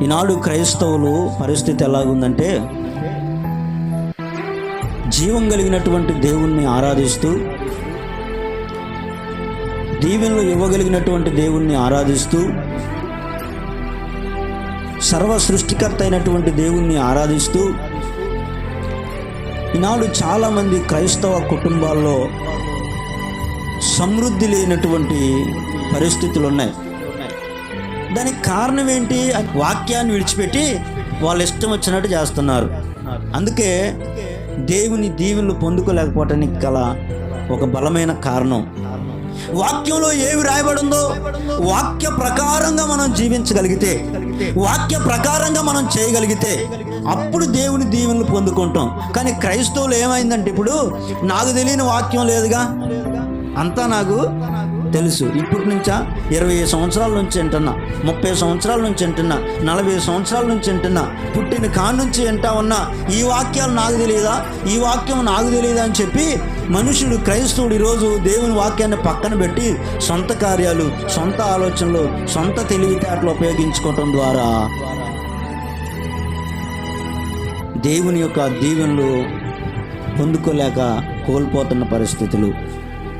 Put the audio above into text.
ఈనాడు క్రైస్తవులు పరిస్థితి ఎలాగుందంటే, జీవం కలిగినటువంటి దేవుణ్ణి ఆరాధిస్తూ, దీవెనలు ఇవ్వగలిగినటువంటి దేవుణ్ణి ఆరాధిస్తూ, సర్వ సృష్టికర్త అయినటువంటి దేవుణ్ణి ఆరాధిస్తూ, ఈనాడు చాలామంది క్రైస్తవ కుటుంబాల్లో సమృద్ధి లేనటువంటి పరిస్థితులు ఉన్నాయి. దానికి కారణం ఏంటి? వాక్యాన్ని విడిచిపెట్టి వాళ్ళు ఇష్టం వచ్చినట్టు చేస్తున్నారు. అందుకే దేవుని దీవెనలు పొందుకోలేకపోవటానికి గల ఒక బలమైన కారణం, వాక్యంలో ఏమి రాయబడిందో వాక్య ప్రకారంగా మనం జీవించగలిగితే, వాక్య ప్రకారంగా మనం చేయగలిగితే అప్పుడు దేవుని దీవెనలు పొందుకుంటాం. కానీ క్రైస్తవులు ఏమైందంటే, ఇప్పుడు నాకు తెలియని వాక్యం లేదుగా, అంతా నాకు తెలుసు. ఇప్పటి నుంచా 20 సంవత్సరాల నుంచి వింటున్నా, 30 సంవత్సరాల నుంచి వింటున్నా, 40 సంవత్సరాల నుంచి వింటున్నా, పుట్టిన కాడి నుంచి వింటా ఉన్నా, ఈ వాక్యాలు నాకు తెలియదా, ఈ వాక్యం నాకు తెలియదా అని చెప్పి మనుషుడు, క్రైస్తవుడు ఈరోజు దేవుని వాక్యాన్ని పక్కన పెట్టి సొంత కార్యాలు, సొంత ఆలోచనలు, సొంత తెలివితేటలు ఉపయోగించుకోవటం ద్వారా దేవుని యొక్క దీవెనలు పొందుకోలేక కోల్పోతున్న పరిస్థితులు.